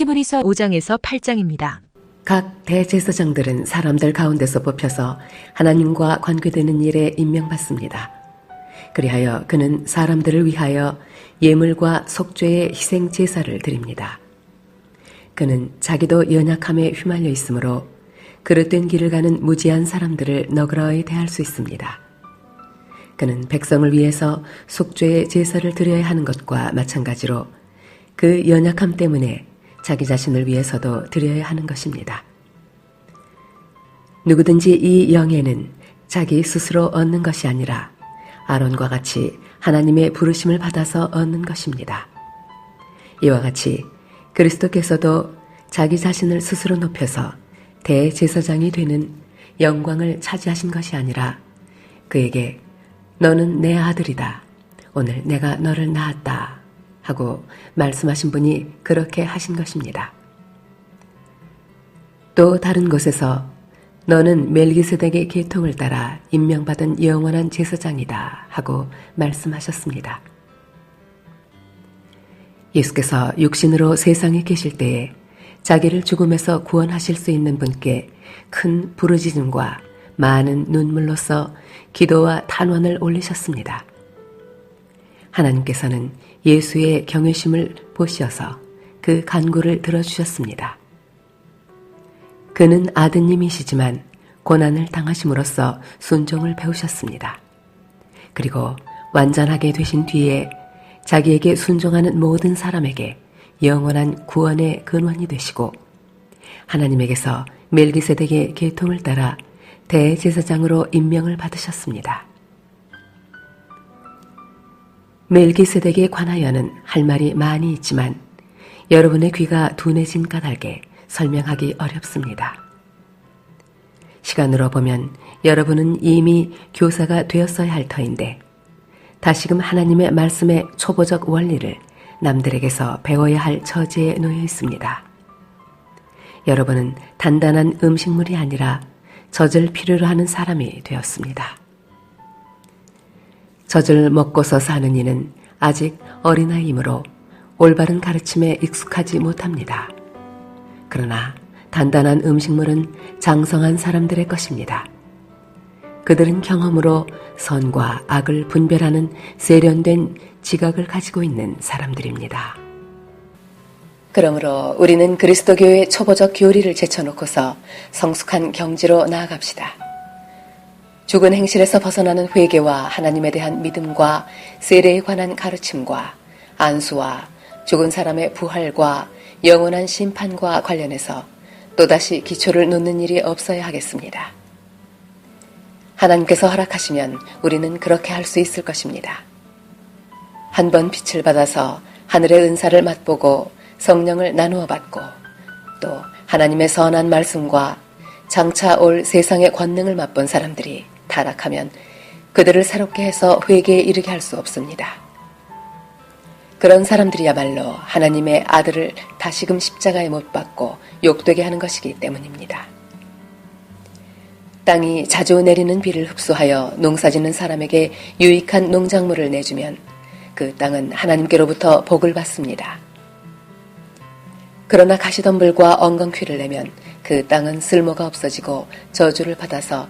히브리서 5장에서 8장입니다. 각 대제사장들은 사람들 가운데서 뽑혀서 하나님과 관계되는 일에 임명받습니다. 그리하여 그는 사람들을 위하여 예물과 속죄의 희생 제사를 드립니다. 그는 자기도 연약함에 휘말려 있으므로 그릇된 길을 가는 무지한 사람들을 너그러이 대할 수 있습니다. 그는 백성을 위해서 속죄의 제사를 드려야 하는 것과 마찬가지로 그 연약함 때문에 자기 자신을 위해서도 드려야 하는 것입니다. 누구든지 이 영예는 자기 스스로 얻는 것이 아니라 아론과 같이 하나님의 부르심을 받아서 얻는 것입니다. 이와 같이 그리스도께서도 자기 자신을 스스로 높여서 대제사장이 되는 영광을 차지하신 것이 아니라 그에게 너는 내 아들이다. 오늘 내가 너를 낳았다. 하고 말씀하신 분이 그렇게 하신 것입니다. 또 다른 곳에서 너는 멜기세덱의 계통을 따라 임명받은 영원한 제사장이다 하고 말씀하셨습니다. 예수께서 육신으로 세상에 계실 때에 자기를 죽음에서 구원하실 수 있는 분께 큰 부르짖음과 많은 눈물로써 기도와 탄원을 올리셨습니다. 하나님께서는 예수의 경외심을 보시어서 그 간구를 들어주셨습니다. 그는 아드님이시지만 고난을 당하심으로써 순종을 배우셨습니다. 그리고 완전하게 되신 뒤에 자기에게 순종하는 모든 사람에게 영원한 구원의 근원이 되시고 하나님에게서 멜기세덱의 계통을 따라 대제사장으로 임명을 받으셨습니다. 멜기세덱에 관하여는 할 말이 많이 있지만 여러분의 귀가 둔해진 까닭에 설명하기 어렵습니다. 시간으로 보면 여러분은 이미 교사가 되었어야 할 터인데 다시금 하나님의 말씀의 초보적 원리를 남들에게서 배워야 할 처지에 놓여 있습니다. 여러분은 단단한 음식물이 아니라 젖을 필요로 하는 사람이 되었습니다. 젖을 먹고서 사는 이는 아직 어린아이이므로 올바른 가르침에 익숙하지 못합니다. 그러나 단단한 음식물은 장성한 사람들의 것입니다. 그들은 경험으로 선과 악을 분별하는 세련된 지각을 가지고 있는 사람들입니다. 그러므로 우리는 그리스도교의 초보적 교리를 제쳐놓고서 성숙한 경지로 나아갑시다. 죽은 행실에서 벗어나는 회개와 하나님에 대한 믿음과 세례에 관한 가르침과 안수와 죽은 사람의 부활과 영원한 심판과 관련해서 또다시 기초를 놓는 일이 없어야 하겠습니다. 하나님께서 허락하시면 우리는 그렇게 할 수 있을 것입니다. 한 번 빛을 받아서 하늘의 은사를 맛보고 성령을 나누어 받고 또 하나님의 선한 말씀과 장차 올 세상의 권능을 맛본 사람들이 타락하면 그들을 새롭게 해서 회개에 이르게 할 수 없습니다. 그런 사람들이야말로 하나님의 아들을 다시금 십자가에 못 박고 욕되게 하는 것이기 때문입니다. 땅이 자주 내리는 비를 흡수하여 농사짓는 사람에게 유익한 농작물을 내주면 그 땅은 하나님께로부터 복을 받습니다. 그러나 가시덤불과 엉겅퀴를 내면 그 땅은 쓸모가 없어지고 저주를 받아서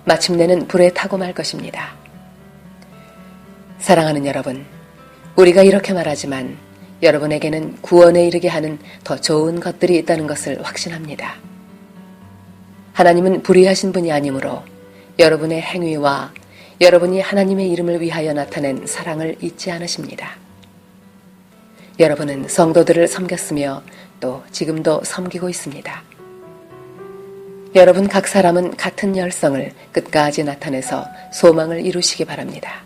마침내는 불에 타고 말 것입니다. 사랑하는 여러분, 우리가 이렇게 말하지만 여러분에게는 구원에 이르게 하는 더 좋은 것들이 있다는 것을 확신합니다. 하나님은 불의하신 분이 아니므로 여러분의 행위와 여러분이 하나님의 이름을 위하여 나타낸 사랑을 잊지 않으십니다. 여러분은 성도들을 섬겼으며 또 지금도 섬기고 있습니다. 여러분 각 사람은 같은 열성을 끝까지 나타내서 소망을 이루시기 바랍니다.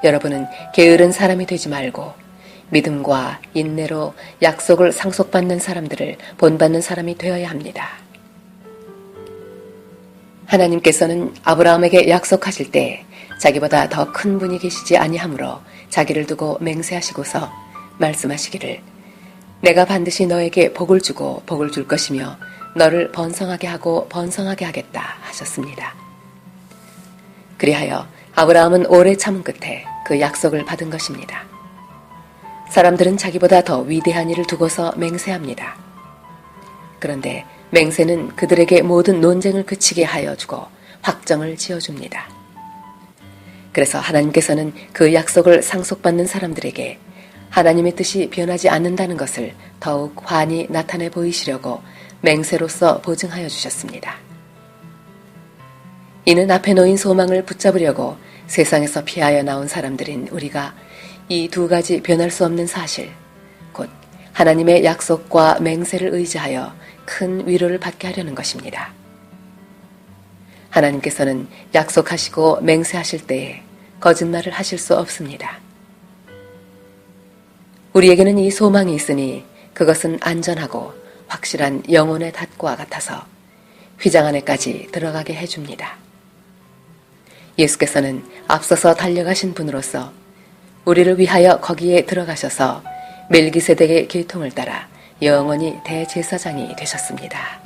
여러분은 게으른 사람이 되지 말고 믿음과 인내로 약속을 상속받는 사람들을 본받는 사람이 되어야 합니다. 하나님께서는 아브라함에게 약속하실 때 자기보다 더 큰 분이 계시지 아니하므로 자기를 두고 맹세하시고서 말씀하시기를 내가 반드시 너에게 복을 주고 복을 줄 것이며 너를 번성하게 하고 번성하게 하겠다 하셨습니다. 그리하여 아브라함은 오래 참은 끝에 그 약속을 받은 것입니다. 사람들은 자기보다 더 위대한 일을 두고서 맹세합니다. 그런데 맹세는 그들에게 모든 논쟁을 그치게 하여 주고 확정을 지어줍니다. 그래서 하나님께서는 그 약속을 상속받는 사람들에게 하나님의 뜻이 변하지 않는다는 것을 더욱 환히 나타내 보이시려고 맹세로서 보증하여 주셨습니다. 이는 앞에 놓인 소망을 붙잡으려고 세상에서 피하여 나온 사람들인 우리가 이 두 가지 변할 수 없는 사실, 곧 하나님의 약속과 맹세를 의지하여 큰 위로를 받게 하려는 것입니다. 하나님께서는 약속하시고 맹세하실 때에 거짓말을 하실 수 없습니다. 우리에게는 이 소망이 있으니 그것은 안전하고 확실한 영혼의 닷과 같아서 휘장 안에까지 들어가게 해줍니다. 예수께서는 앞서서 달려가신 분으로서 우리를 위하여 거기에 들어가셔서 멜기세덱의 계통을 따라 영원히 대제사장이 되셨습니다.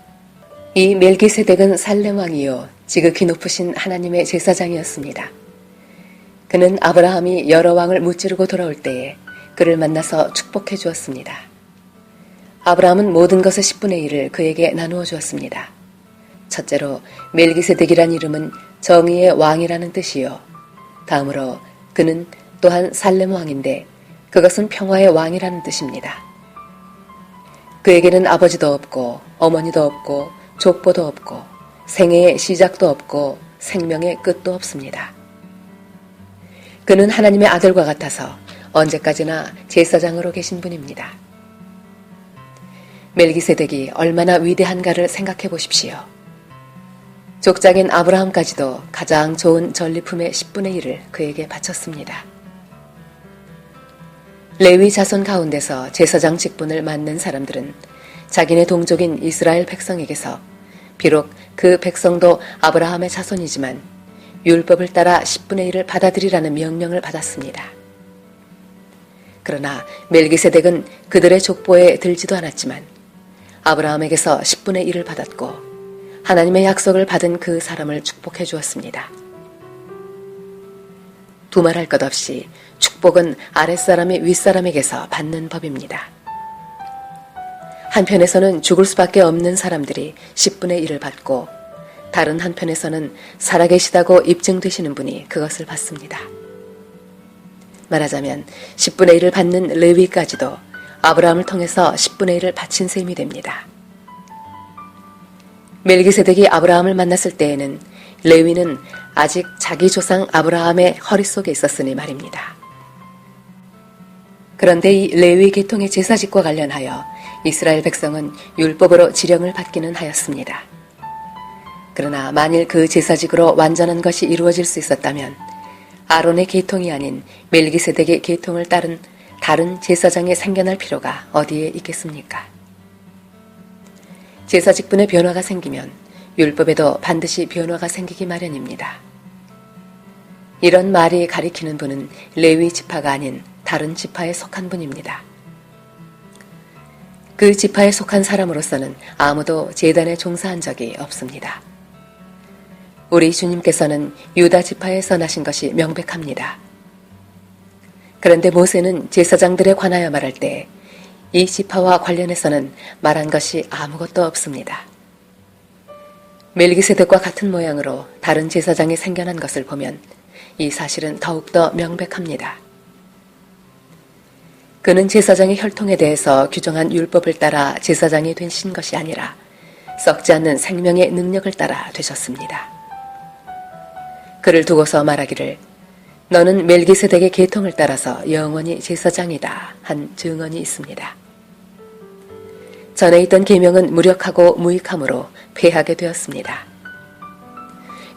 이 멜기세덱은 살렘 왕이요 지극히 높으신 하나님의 제사장이었습니다. 그는 아브라함이 여러 왕을 무찌르고 돌아올 때에 그를 만나서 축복해 주었습니다. 아브라함은 모든 것의 10분의 1을 그에게 나누어 주었습니다. 첫째로 멜기세덱이란 이름은 정의의 왕이라는 뜻이요. 다음으로 그는 또한 살렘 왕인데 그것은 평화의 왕이라는 뜻입니다. 그에게는 아버지도 없고 어머니도 없고 족보도 없고 생애의 시작도 없고 생명의 끝도 없습니다. 그는 하나님의 아들과 같아서 언제까지나 제사장으로 계신 분입니다. 멜기세덱이 얼마나 위대한가를 생각해 보십시오. 족장인 아브라함까지도 가장 좋은 전리품의 10분의 1을 그에게 바쳤습니다. 레위 자손 가운데서 제사장 직분을 맡는 사람들은 자기네 동족인 이스라엘 백성에게서 비록 그 백성도 아브라함의 자손이지만 율법을 따라 10분의 1을 받아들이라는 명령을 받았습니다. 그러나 멜기세덱은 그들의 족보에 들지도 않았지만 아브라함에게서 10분의 1을 받았고 하나님의 약속을 받은 그 사람을 축복해 주었습니다. 두말할 것 없이 축복은 아랫사람이 윗사람에게서 받는 법입니다. 한편에서는 죽을 수밖에 없는 사람들이 10분의 1을 받고 다른 한편에서는 살아계시다고 입증되시는 분이 그것을 받습니다. 말하자면 10분의 1을 받는 레위까지도 아브라함을 통해서 10분의 1을 바친 셈이 됩니다. 멜기세덱이 아브라함을 만났을 때에는 레위는 아직 자기 조상 아브라함의 허리 속에 있었으니 말입니다. 그런데 이 레위 계통의 제사직과 관련하여 이스라엘 백성은 율법으로 지령을 받기는 하였습니다. 그러나 만일 그 제사직으로 완전한 것이 이루어질 수 있었다면 아론의 계통이 아닌 멜기세덱의 계통을 따른 다른 제사장이 생겨날 필요가 어디에 있겠습니까? 제사직분의 변화가 생기면 율법에도 반드시 변화가 생기기 마련입니다. 이런 말이 가리키는 분은 레위 지파가 아닌 다른 지파에 속한 분입니다. 그 지파에 속한 사람으로서는 아무도 제단에 종사한 적이 없습니다. 우리 주님께서는 유다 지파에서 나신 것이 명백합니다. 그런데 모세는 제사장들에 관하여 말할 때 이 지파와 관련해서는 말한 것이 아무것도 없습니다. 멜기세덱과 같은 모양으로 다른 제사장이 생겨난 것을 보면 이 사실은 더욱더 명백합니다. 그는 제사장의 혈통에 대해서 규정한 율법을 따라 제사장이 되신 것이 아니라 썩지 않는 생명의 능력을 따라 되셨습니다. 그를 두고서 말하기를 너는 멜기세덱의 계통을 따라서 영원히 제사장이다 한 증언이 있습니다. 전에 있던 계명은 무력하고 무익함으로 폐하게 되었습니다.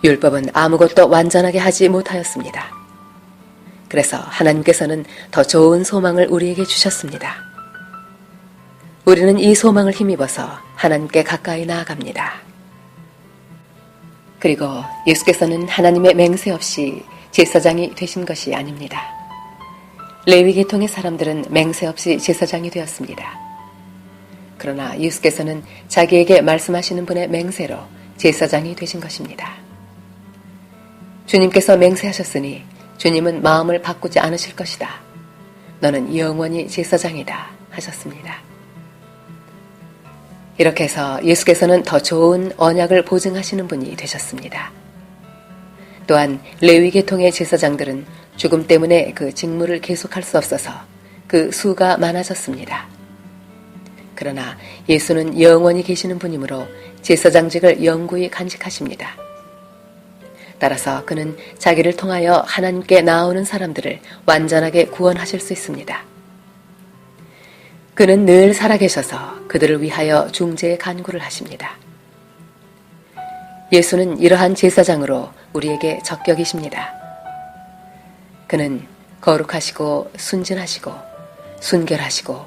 율법은 아무것도 완전하게 하지 못하였습니다. 그래서 하나님께서는 더 좋은 소망을 우리에게 주셨습니다. 우리는 이 소망을 힘입어서 하나님께 가까이 나아갑니다. 그리고 예수께서는 하나님의 맹세 없이 제사장이 되신 것이 아닙니다. 레위 계통의 사람들은 맹세 없이 제사장이 되었습니다. 그러나 예수께서는 자기에게 말씀하시는 분의 맹세로 제사장이 되신 것입니다. 주님께서 맹세하셨으니 주님은 마음을 바꾸지 않으실 것이다. 너는 영원히 제사장이다 하셨습니다. 이렇게 해서 예수께서는 더 좋은 언약을 보증하시는 분이 되셨습니다. 또한 레위 계통의 제사장들은 죽음 때문에 그 직무를 계속할 수 없어서 그 수가 많아졌습니다. 그러나 예수는 영원히 계시는 분이므로 제사장직을 영구히 간직하십니다. 따라서 그는 자기를 통하여 하나님께 나아오는 사람들을 완전하게 구원하실 수 있습니다. 그는 늘 살아계셔서 그들을 위하여 중재의 간구를 하십니다. 예수는 이러한 제사장으로 우리에게 적격이십니다. 그는 거룩하시고 순진하시고 순결하시고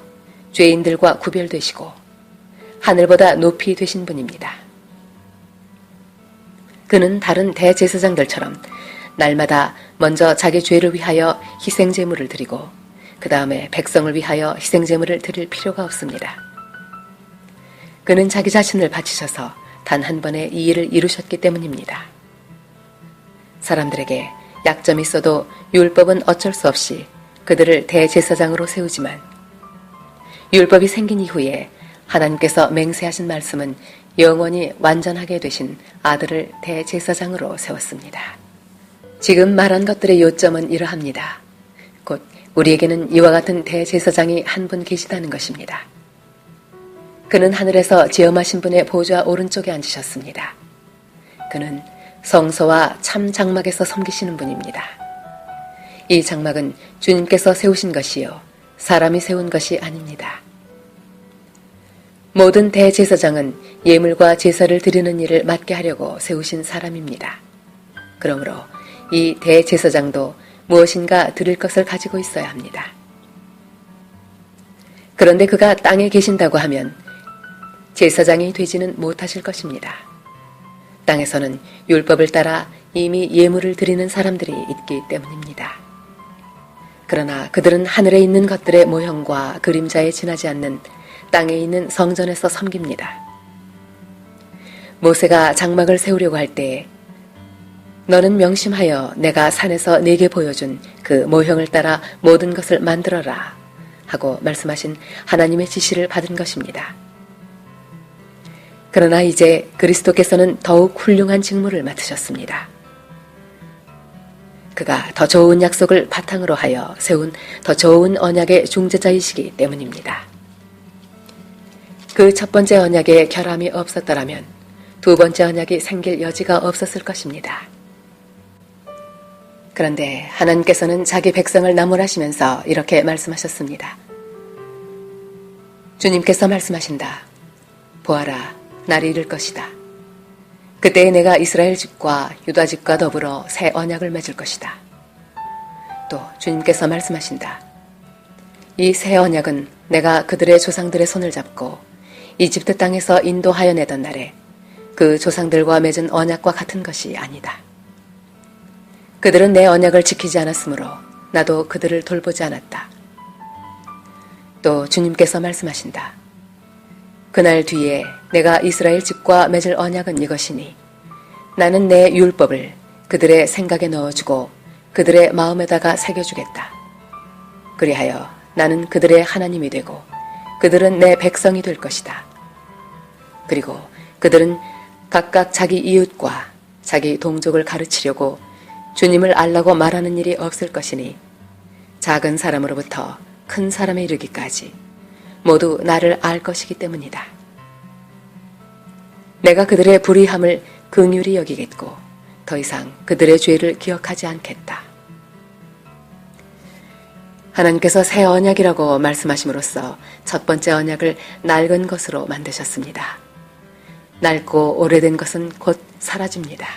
죄인들과 구별되시고 하늘보다 높이 되신 분입니다. 그는 다른 대제사장들처럼 날마다 먼저 자기 죄를 위하여 희생제물을 드리고 그 다음에 백성을 위하여 희생제물을 드릴 필요가 없습니다. 그는 자기 자신을 바치셔서 단 한 번에 이 일을 이루셨기 때문입니다. 사람들에게 약점이 있어도 율법은 어쩔 수 없이 그들을 대제사장으로 세우지만 율법이 생긴 이후에 하나님께서 맹세하신 말씀은 영원히 완전하게 되신 아들을 대제사장으로 세웠습니다. 지금 말한 것들의 요점은 이러합니다. 곧 우리에게는 이와 같은 대제사장이 한 분 계시다는 것입니다. 그는 하늘에서 제엄하신 분의 보좌 오른쪽에 앉으셨습니다. 그는 성소와 참 장막에서 섬기시는 분입니다. 이 장막은 주님께서 세우신 것이요 사람이 세운 것이 아닙니다. 모든 대제사장은 예물과 제사를 드리는 일을 맡게 하려고 세우신 사람입니다. 그러므로 이 대제사장도 무엇인가 드릴 것을 가지고 있어야 합니다. 그런데 그가 땅에 계신다고 하면 제사장이 되지는 못하실 것입니다. 땅에서는 율법을 따라 이미 예물을 드리는 사람들이 있기 때문입니다. 그러나 그들은 하늘에 있는 것들의 모형과 그림자에 지나지 않는 땅에 있는 성전에서 섬깁니다. 모세가 장막을 세우려고 할 때에 너는 명심하여 내가 산에서 네게 보여준 그 모형을 따라 모든 것을 만들어라 하고 말씀하신 하나님의 지시를 받은 것입니다. 그러나 이제 그리스도께서는 더욱 훌륭한 직무를 맡으셨습니다. 그가 더 좋은 약속을 바탕으로 하여 세운 더 좋은 언약의 중재자이시기 때문입니다. 그 첫 번째 언약에 결함이 없었더라면 두 번째 언약이 생길 여지가 없었을 것입니다. 그런데 하나님께서는 자기 백성을 나무라시면서 이렇게 말씀하셨습니다. 주님께서 말씀하신다. 보아라, 날이 이를 것이다. 그때에 내가 이스라엘 집과 유다 집과 더불어 새 언약을 맺을 것이다. 또 주님께서 말씀하신다. 이 새 언약은 내가 그들의 조상들의 손을 잡고 이집트 땅에서 인도하여 내던 날에 그 조상들과 맺은 언약과 같은 것이 아니다. 그들은 내 언약을 지키지 않았으므로 나도 그들을 돌보지 않았다. 또 주님께서 말씀하신다. 그날 뒤에 내가 이스라엘 집과 맺을 언약은 이것이니 나는 내 율법을 그들의 생각에 넣어주고 그들의 마음에다가 새겨주겠다. 그리하여 나는 그들의 하나님이 되고 그들은 내 백성이 될 것이다. 그리고 그들은 각각 자기 이웃과 자기 동족을 가르치려고 주님을 알라고 말하는 일이 없을 것이니 작은 사람으로부터 큰 사람에 이르기까지 모두 나를 알 것이기 때문이다. 내가 그들의 불의함을 긍휼히 여기겠고 더 이상 그들의 죄를 기억하지 않겠다. 하나님께서 새 언약이라고 말씀하심으로써 첫 번째 언약을 낡은 것으로 만드셨습니다. 낡고 오래된 것은 곧 사라집니다.